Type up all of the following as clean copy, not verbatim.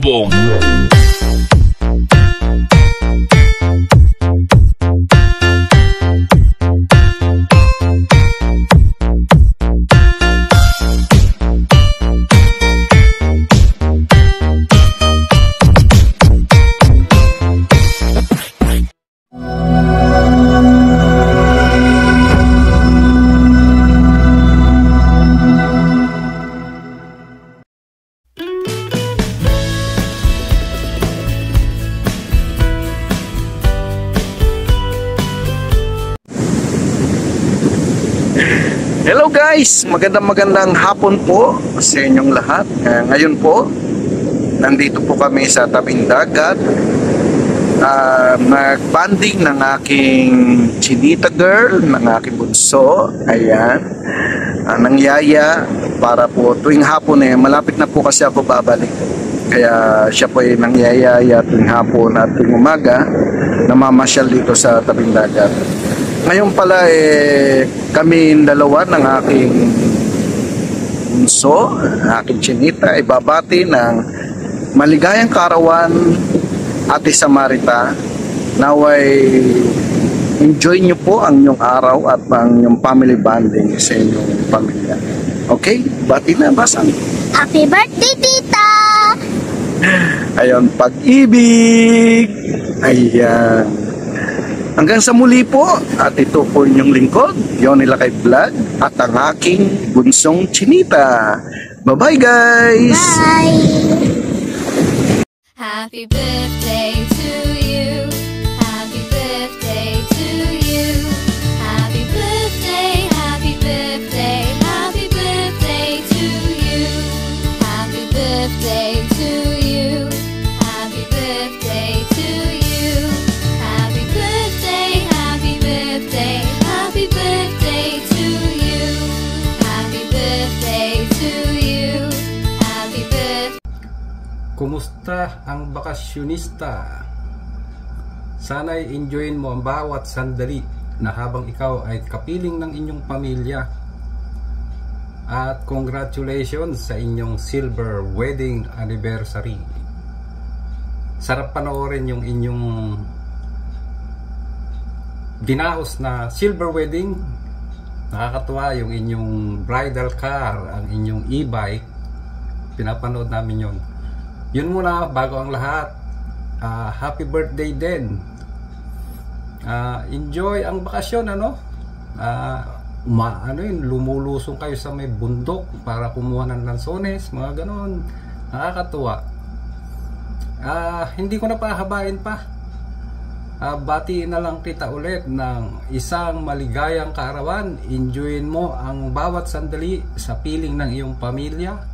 boom. Hello guys! Magandang hapon po sa inyong lahat. Ngayon po, nandito po kami sa tabing dagat. Nag-banding ng aking chinita girl, ng aking bunso. Ayan. Nangyaya para po tuwing hapon malapit na po kasi ako babalik. Kaya siya po ay nangyayaya tuwing hapon at tuwing umaga namamasyal dito sa tabing dagat. Ngayon pala kami dalawa ng aking bunso, aking chinita, ay babati ng maligayang kaarawan, Ate Samarita. Naway enjoy nyo po ang inyong araw at ang inyong family bonding sa inyong pamilya. Okay? Bati na, basang. Happy birthday, tita! Ayan, pag-ibig! Ayan. Hanggang sa muli po, at ito po inyong lingkod, Yoni Lakay Vlog, at ang aking bunsong chinita. Bye-bye guys! Bye! Happy birthday to you. Happy birthday to you. Happy birthday, happy birthday, happy birthday to you. Happy birthday to you. Happy birthday to you. Happy birthday, happy birthday, happy birthday to you. Happy birthday to you. Happy birthday. Kumusta ang bakasyonista? Sana'y enjoyin mo ang bawat sandali na habang ikaw ay kapiling ng inyong pamilya. At congratulations sa inyong silver wedding anniversary. Sarap panoorin yung inyong dinaos na silver wedding. Nakakatuwa yung inyong bridal car, ang inyong e-bike. Pinapanood namin yun. Yun muna, bago ang lahat, happy birthday din. Enjoy ang bakasyon, ano? Lumulusong kayo sa may bundok para kumuha ng lansones, mga ganon. Nakakatuwa. Hindi ko na pahabain pa. Batiin na lang kita ulit ng isang maligayang kaarawan. Enjoyin mo ang bawat sandali sa piling ng iyong pamilya.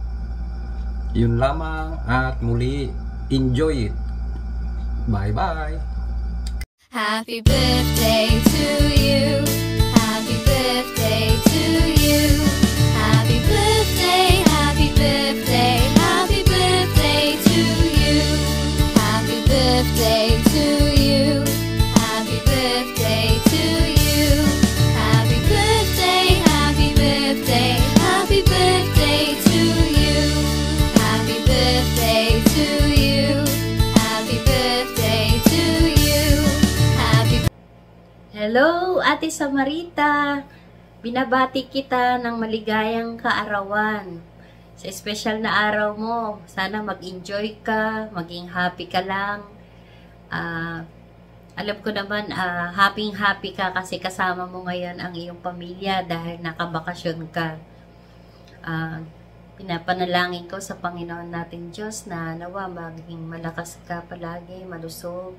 Yun lamang, at muli, enjoy it. Bye bye. Happy birthday to you. Happy birthday to you. Happy birthday, happy birthday, happy birthday to you. Happy birthday to you. Happy birthday to you. Happy birthday, happy birthday, happy birthday to you. Happy birthday to you. Happy birthday to you. Happy Hello, Ate Samarita. Binabati kita ng maligayang kaarawan. Sa espesyal na araw mo, sana mag-enjoy ka, maging happy ka lang. Alam ko naman, happy ka kasi kasama mo ngayon ang iyong pamilya dahil nakabakasyon ka. Pinapanalangin ko sa Panginoon natin Diyos na nawa maging malakas ka palagi, malusog,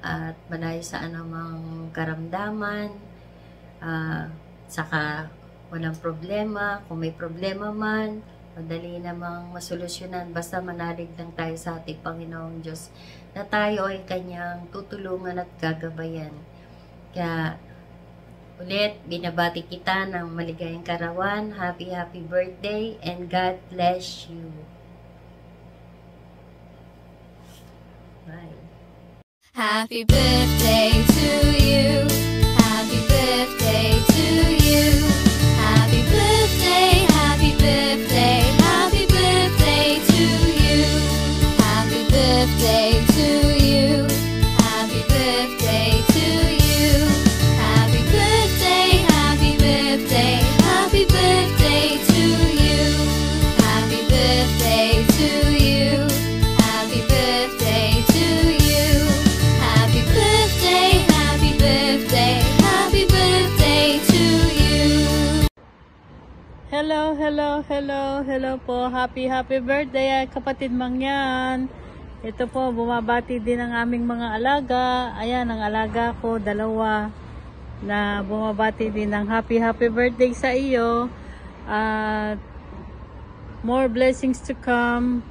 at malayo sa anumang karamdaman, saka walang problema. Kung may problema man, madali namang masolusyonan, basta manalig lang tayo sa ating Panginoong Diyos na tayo ay Kanyang tutulungan at gagabayan. Kaya ulit, binabati kita ng maligayang kaarawan. Happy birthday and God bless you. Bye. Happy birthday to you. Happy birthday to you. Happy birthday, happy birthday, happy birthday to you. Happy Hello po. Happy birthday, kapatid Mangyan. Ito po, bumabati din ang aming mga alaga. Ayan, ang alaga ko, 2, na bumabati din ng happy birthday sa iyo. More blessings to come.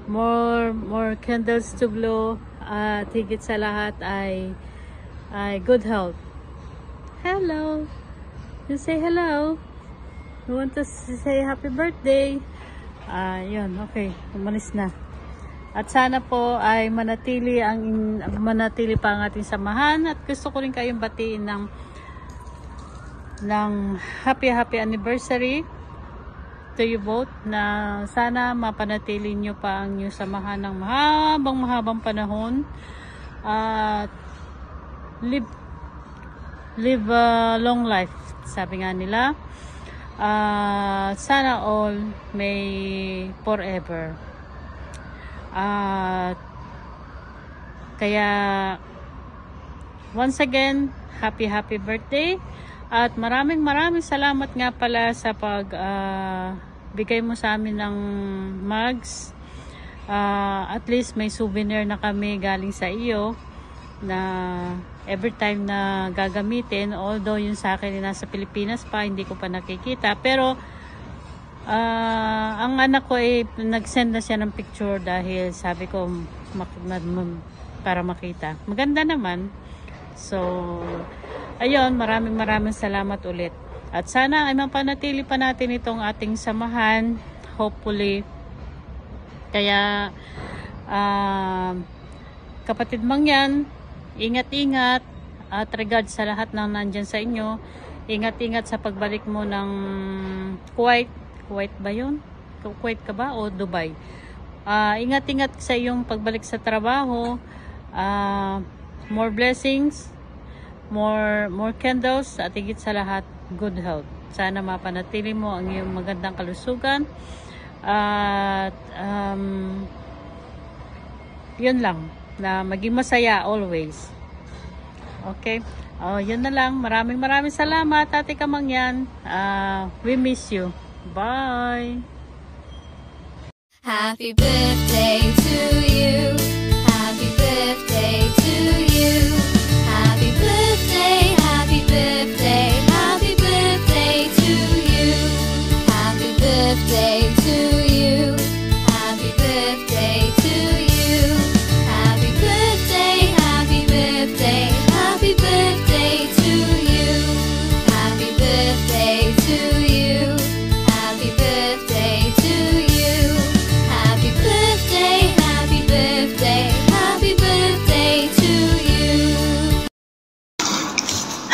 More candles to blow. At higit sa lahat ay good health. Hello. You say hello. You want to say happy birthday? Yun, okay. Umalis na. At sana po ay manatili pa ang ating samahan. At gusto ko rin kayong batiin ng happy anniversary to you both, na sana mapanatili nyo pa ang inyong samahan ng mahabang panahon. At live a long life, sabi nga nila. Sana all may forever. Kaya once again, happy birthday. At maraming salamat nga pala sa bigay mo sa amin ng mugs. At least may souvenir na kami galing sa iyo na every time na gagamitin, although yung sa akin nasa Pilipinas pa, hindi ko pa nakikita, pero ang anak ko ay nag-send na siya ng picture dahil sabi ko para makita. Maganda naman. So ayun, maraming salamat ulit. At sana ay mapanatili pa natin itong ating samahan, hopefully. Kaya kapatid Mangyan, ingat at regards sa lahat ng nandyan sa inyo. Ingat sa pagbalik mo ng Kuwait ba yun? Kuwait ka ba o Dubai? Ingat sa iyong pagbalik sa trabaho. More blessings, more candles, at higit sa lahat, good health. Sana mapanatili mo ang iyong magandang kalusugan. At yun lang, na maging masaya always. Okay? Yun na lang. Maraming salamat, Ate Kamangyan. We miss you. Bye! Happy birthday to you. Happy birthday to you. Happy birthday, happy birthday, happy birthday to you. Happy birthday to you. Happy birthday to you. Happy birthday, happy birthday, happy birthday to you. Happy birthday to you. Happy birthday to you. Happy birthday, happy birthday, happy birthday to you.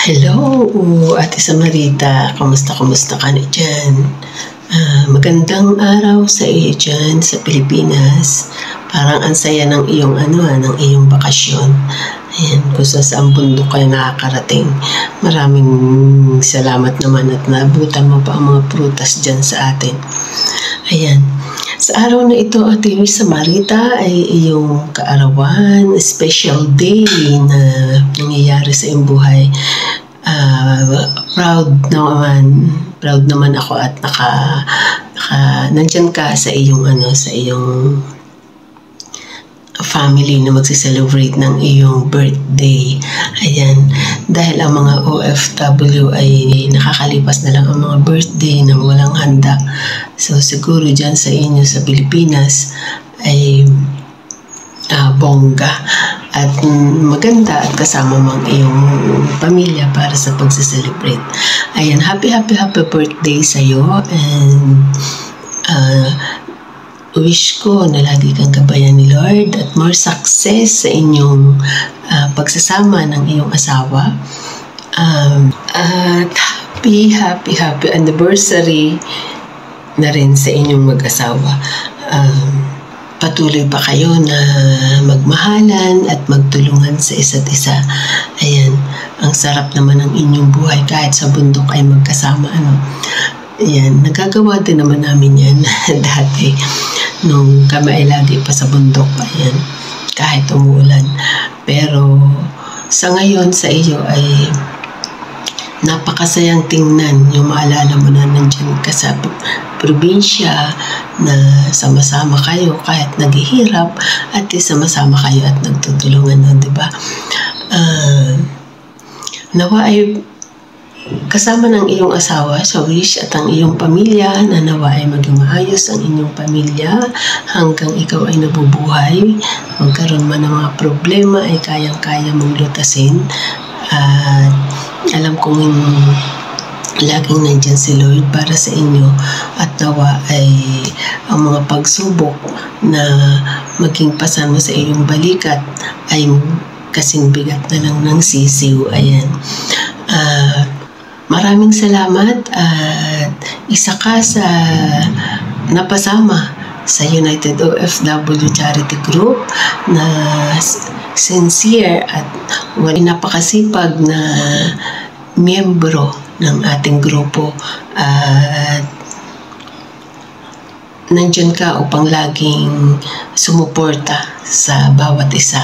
Hello, Ate Samarita. Kamusta ka na dyan? Magandang araw sa iyo dyan sa Pilipinas. Parang ang saya ng iyong ng iyong bakasyon. Ayan, kung saan bundok kayo nakakarating. Maraming salamat naman at naabutan mo pa ang mga prutas dyan sa atin. Ayan. Sa araw na ito, Ate Samarita, ay iyong kaarawan, special day na nangyayari sa iyong buhay. Proud naman ako at nandyan ka sa iyong family na magse-celebrate ng iyong birthday. Ayan, dahil ang mga OFW ay nakakalipas na lang ang mga birthday nang walang handa. So siguro dyan sa inyo sa Pilipinas ay bongga at maganda at kasama mo ang iyong pamilya para sa pagse-celebrate. Ayan, happy birthday sa'yo, and wish ko na lagi kang gabayan ni Lord at more success sa inyong pagsasama ng iyong asawa. At happy anniversary na rin sa inyong mag-asawa. Patuloy pa kayo na magmahalan at magtulungan sa isa't isa. Ayan, ang sarap naman ng inyong buhay kahit sa bundok ay magkasama. Ayan, nagagawa din naman namin yan dati nung kami ay lagi pa sa bundok. Ayan, kahit umuulan. Pero sa ngayon sa iyo ay napakasayang tingnan yung maalala mo na nandiyan ka sa probinsya na sama-sama kayo kahit naghihirap at sama-sama kayo at nagtutulungan na, di ba? Nawa ay kasama ng iyong asawa sa wish at ang iyong pamilya na nawa ay maging maayos ang inyong pamilya hanggang ikaw ay nabubuhay. Magkaroon man ng mga problema ay kayang-kaya mong lutasin. At alam kong laging nandyan si Lord para sa inyo at nawa ay ang mga pagsubok na maging pasama sa iyong balikat ay kasing bigat na lang ng sisiw. Ayan. Maraming salamat at isa ka sa napasama sa United OFW Charity Group na sincere at napakasipag na miyembro ng ating grupo at nandiyan ka upang laging sumuporta sa bawat isa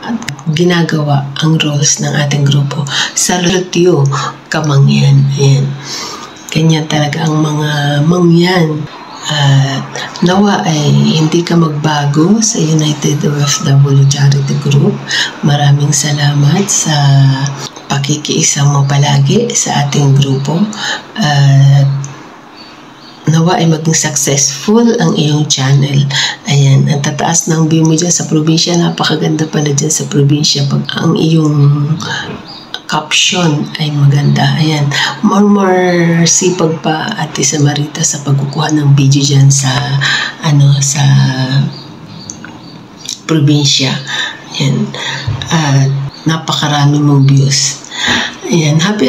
at ginagawa ang roles ng ating grupo. Salute you, kamangyan. Ayan. Ganyan talaga ang mga mangyan. At nawa ay hindi ka magbago sa United OFW Charity Group. Maraming salamat sa pakikiisa mo palagi sa ating grupo. At nawa ay maging successful ang iyong channel. Ayan, ang tataas ng view mo dyan sa probinsya. Napakaganda pala dyan sa probinsya pag ang iyong caption ay maganda. Ayan, more sipag pa Ate Samarita sa pagkukuha ng video dyan sa sa probinsya. Ayan, at napakarami mong views. Ayan, happy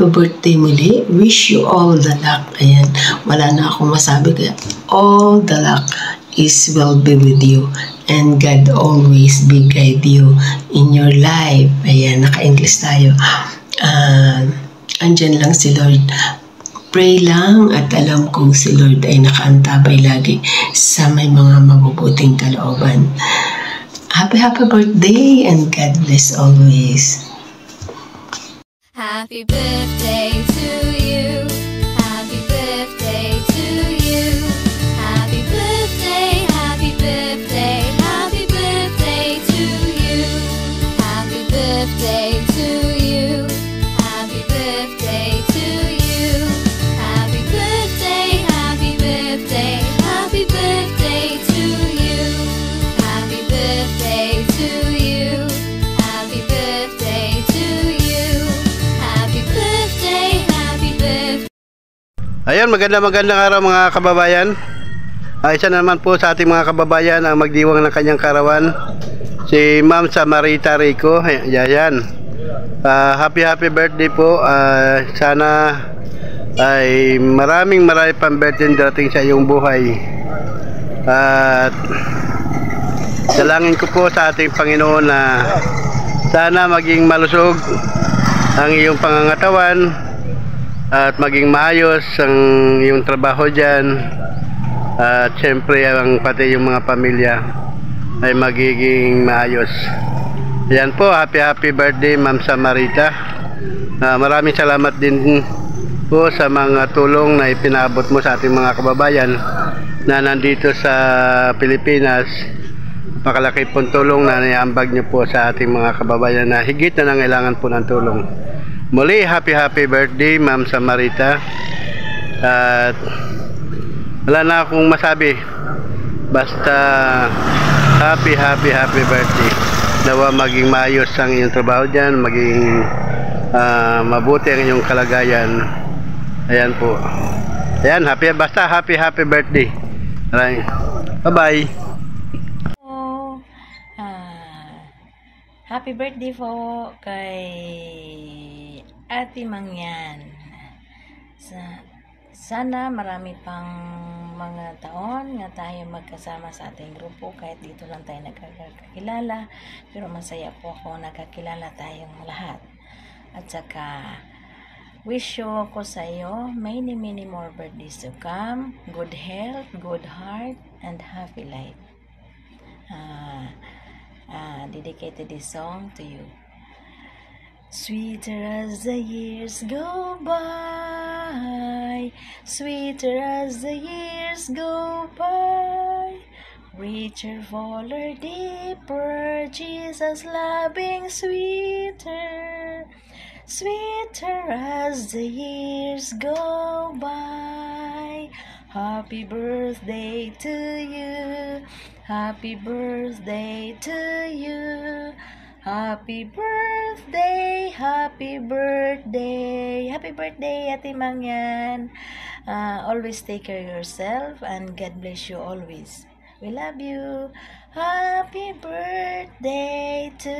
birthday muli. Wish you all the luck. Ayan, wala na akong masabi kaya all the luck is will be with you and God always be guide you in your life. Ayan, naka-English tayo. Andyan lang si Lord. Pray lang at alam kong si Lord ay nakaantabay lagi sa may mga mabubuting kalooban. Happy birthday and God bless always. Happy birthday to you. Happy birthday to you. Happy birthday, happy birthday, happy birthday to you. Happy birthday to you. Happy birthday to you. Happy birthday, happy birthday, happy birthday to you. Happy birthday to you. Happy birthday to you. Happy birthday, happy birthday. Ayun, magandang araw mga kababayan. Isa naman po sa ating mga kababayan ang magdiwang ng kanyang karawan, si Ma'am Samarita Rico. Ayan. Happy birthday po. Sana ay marami pang birthday darating sa iyong buhay. At dalangin ko po sa ating Panginoon na sana maging malusog ang iyong pangangatawan at maging maayos ang iyong trabaho dyan, at syempre ang pati yung mga pamilya ay magiging maayos. Yan po, happy birthday Ma'am Samarita. Maraming salamat din po sa mga tulong na ipinabot mo sa ating mga kababayan na nandito sa Pilipinas. Makalaki pong tulong na niambag nyo po sa ating mga kababayan na higit na nangailangan po ng tulong. Muli, happy birthday Ma'am Samarita. At wala na akong masabi, basta happy birthday. Nawa maging maayos ang iyong trabaho dyan, maging mabuti ang iyong kalagayan. Ayan po. Ayan, basta happy birthday. Bye bye. Happy birthday po kay Ate Mangyan. Sana marami pang mga taon nga tayo magkasama sa ating grupo, kahit dito lang tayo nagkakilala, pero masaya po ako nakakilala tayong lahat. At saka wish you ako sa iyo many more birthdays to come, good health, good heart, and happy life. Dedicated this song to you. Sweeter as the years go by, sweeter as the years go by, richer, fuller, deeper, Jesus loving sweeter, sweeter as the years go by. Happy birthday to you, happy birthday to you. Happy birthday, happy birthday, happy birthday, Ate Mangyan. Always take care of yourself and God bless you always. We love you. Happy birthday to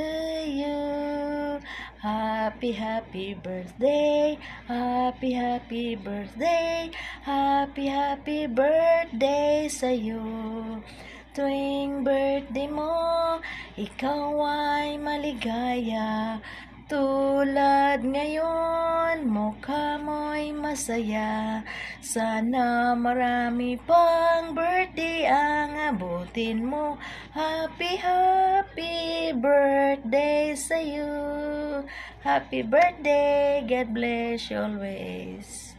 you. Happy, happy birthday. Happy, happy birthday. Happy, happy birthday sa'yo. Tuwing birthday mo, ikaw ay maligaya. Tulad ngayon, mukha mo'y masaya. Sana marami pang birthday ang abutin mo. Happy, happy birthday sa'yo. Happy birthday, God bless you always.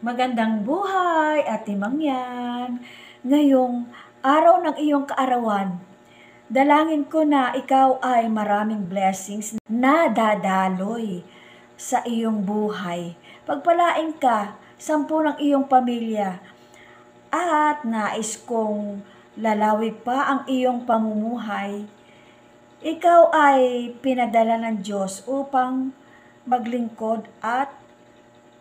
Magandang buhay, Ate Mangyan. Ngayong araw ng iyong kaarawan, dalangin ko na ikaw ay maraming blessings na dadaloy sa iyong buhay. Pagpalain ka, 10 ng iyong pamilya, at nais kong lalawi pa ang iyong pamumuhay. Ikaw ay pinadala ng Diyos upang maglingkod at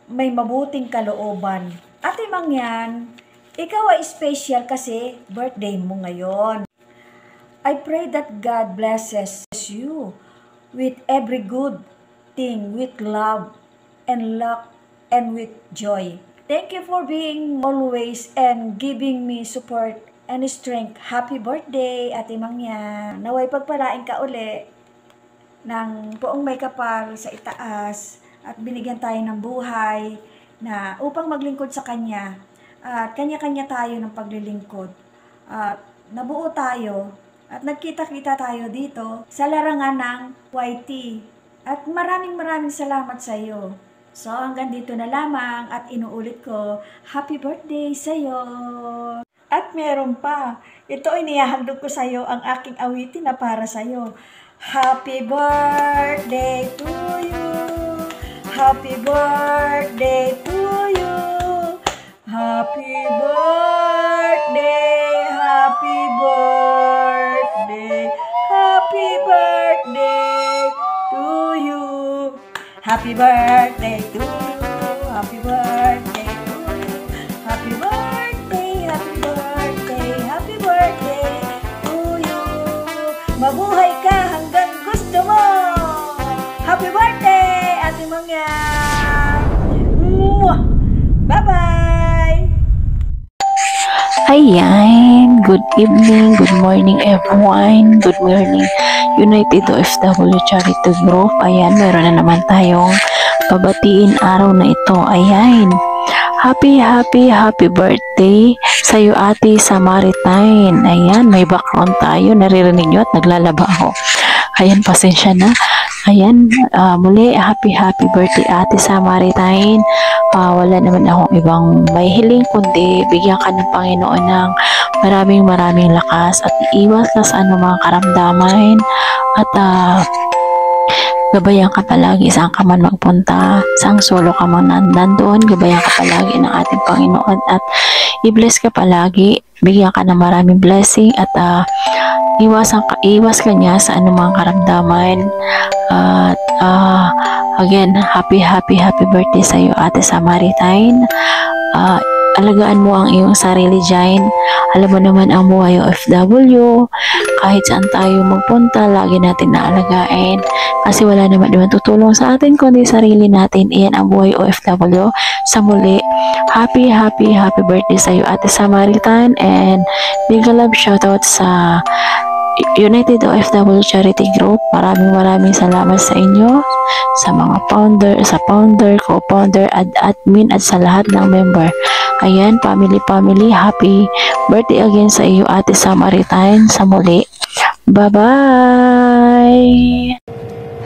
may mabuting kalooban. Ate Mangyan, ikaw ay special kasi birthday mo ngayon. I pray that God blesses you with every good thing, with love and luck and with joy. Thank you for being always and giving me support and strength. Happy birthday, Ate Mangyan. Naway pagpalain ka uli ng poong may kapal sa itaas at binigyan tayo ng buhay na upang maglingkod sa Kanya. At kanya-kanya tayo ng paglilingkod. At nabuo tayo at nagkita-kita tayo dito sa larangan ng YT. At maraming salamat sa iyo. So hanggang dito na lamang at inuulit ko, happy birthday sa iyo. At meron pa, ito ay nihahandog ko sa iyo ang aking awitin na para sa iyo. Happy birthday to you. Happy birthday to you. Happy birthday, happy birthday, happy birthday to you. Happy birthday to you, happy birthday to you. Happy birthday, happy birthday, happy birthday to you. Mabuhay ka hanggang gusto mo. Happy birthday, Ate Mangyan. Bye-bye. Ayan, good evening, good morning everyone, good morning United OFW Charity Group. Ayan, meron na naman tayong pabatiin araw na ito. Ayan, happy birthday sa iyo, Ate Samaritine. Ayan, may background tayo, naririnig nyo at naglalaba ako. Ayan, pasensya na. Ayan, muli, happy birthday, Ate Samaritine. Wala naman akong ibang may hiling kundi bigyan ka ng Panginoon ng maraming lakas at iwas ka sa anumang karamdaman at gabayan ka palagi saan ka man magpunta, saang solo ka man nandoon, gabayan ka palagi ng ating Panginoon at i-bless ka palagi, bigyan ka ng maraming blessing at iwas ka niya sa anumang karamdaman. At again, happy birthday sa iyo, Ate Samaritine. Alagaan mo ang iyong sarili dyan. Alam mo naman ang buhay OFW, kahit saan tayo magpunta, lagi natin naalagaan kasi wala naman tutulong sa atin kundi sarili natin. Iyan ang buhay OFW. Sa muli, happy birthday sa iyo, Ate Samaritan, and big love shoutout sa United OFW Charity Group. Maraming salamat sa inyo, sa mga founder, co-founder, admin at sa lahat ng member. Ayan, family, happy birthday again sa iyo, Ate Samaritine. Sa muli, bye-bye!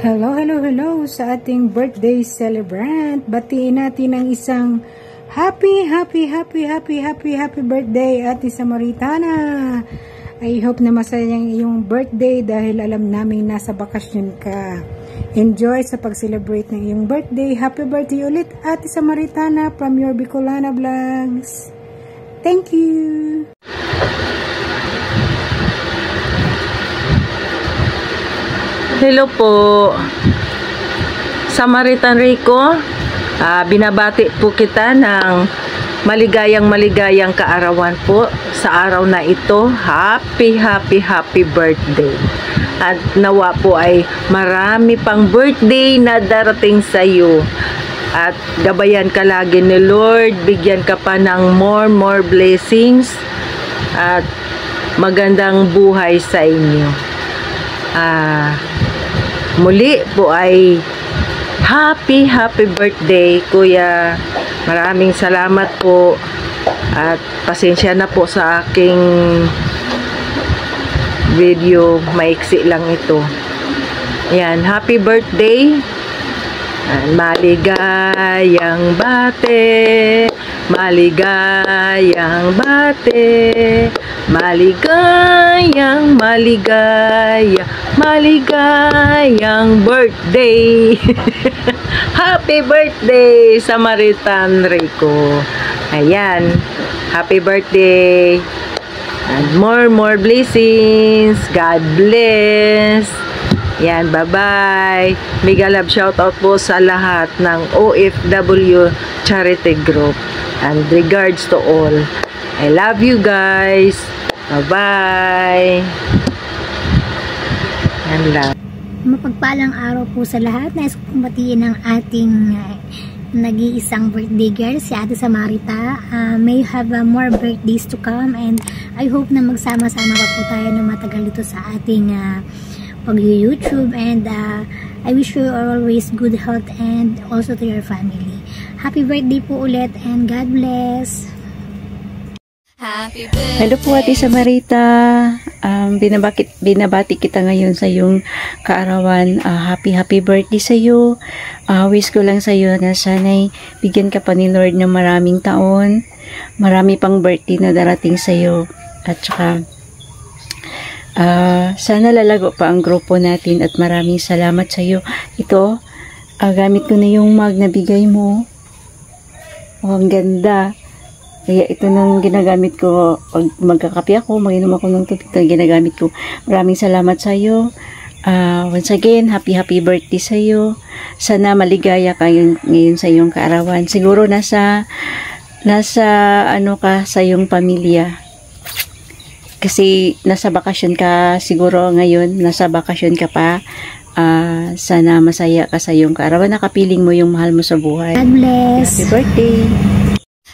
Hello sa ating birthday celebrant. Batiin natin ang isang happy birthday, Ate Samaritana. I hope na masaya ang iyong birthday dahil alam namin nasa bakasyon ka. Enjoy sa pag-celebrate ng iyong birthday. Happy birthday ulit, Ate Samaritana from your Bicolana Vlogs. Thank you! Hello po, Samaritan Rico. Binabati po kita ng maligayang kaarawan po sa araw na ito. Happy birthday. At nawa po ay marami pang birthday na darating sa iyo. At gabayan ka lagi ni Lord, bigyan ka pa ng more blessings at magandang buhay sa inyo. Muli po ay happy birthday, Kuya. Maraming salamat po at pasensya na po sa aking video, maiksi lang ito. Ayan, happy birthday. Maligayang bate, maligayang birthday. Happy birthday, Samaritan Rico. Ayan, happy birthday. And more blessings. God bless. Yan, bye-bye. Mega love shoutout po sa lahat ng OFW Charity Group. And regards to all. I love you guys. Bye-bye. Yan lang. Mapagpalang araw po sa lahat. Nais kong batiin ang ating nag-iisang birthday girl, si Ate Samarita. May you have more birthdays to come, and I hope na magsama-sama pa po tayo ng matagal dito sa ating pag-YouTube, and I wish you always good health and also to your family. Happy birthday po ulit, and God bless. Hello po, Ate Samarita. Binabati kita ngayon sa iyong kaarawan. Happy birthday sa iyo. Wish ko lang sa iyo na sana'y bigyan ka pa ni Lord ng maraming taon. Marami pang birthday na darating sa iyo. At saka sana lalago pa ang grupo natin at maraming salamat sa iyo. Ito, gamit ko na yung mug na bigay mo. Ang ganda. Kaya ito nang ginagamit ko pag magkakape ako, maginom ako ng tubig, ito ginagamit ko. Maraming salamat sa iyo. Once again, happy birthday sa iyo. Sana maligaya ka ngayon sa iyong kaarawan. Siguro nasa ano ka sa iyong pamilya. Kasi nasa bakasyon ka siguro ngayon, nasa bakasyon ka pa. Sana masaya ka sa iyong kaarawan. Nakapiling mo yung mahal mo sa buhay. God bless. Happy birthday.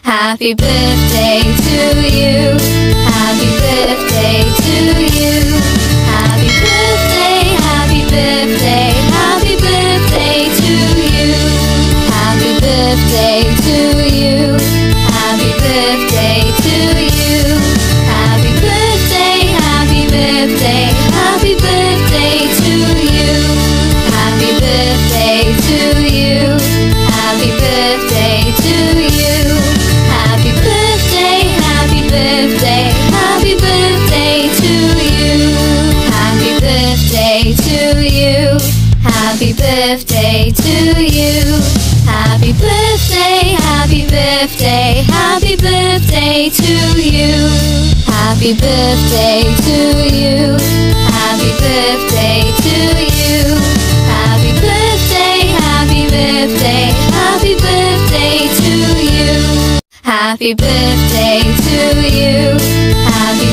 Happy birthday to you. Happy birthday to you. Happy birthday, happy birthday, happy birthday to you. Happy birthday to you. Happy birthday to you. Happy birthday, happy birthday, happy birthday to you. Happy birthday to you. Happy birthday to you. Happy birthday, happy birthday, happy birthday to you. Happy birthday to you. Happy birthday to you. Happy birthday, happy birthday, happy birthday to you. Happy birthday to you. Happy birthday to you. Happy birthday, happy birthday, happy birthday to you. Happy birthday to you. Happy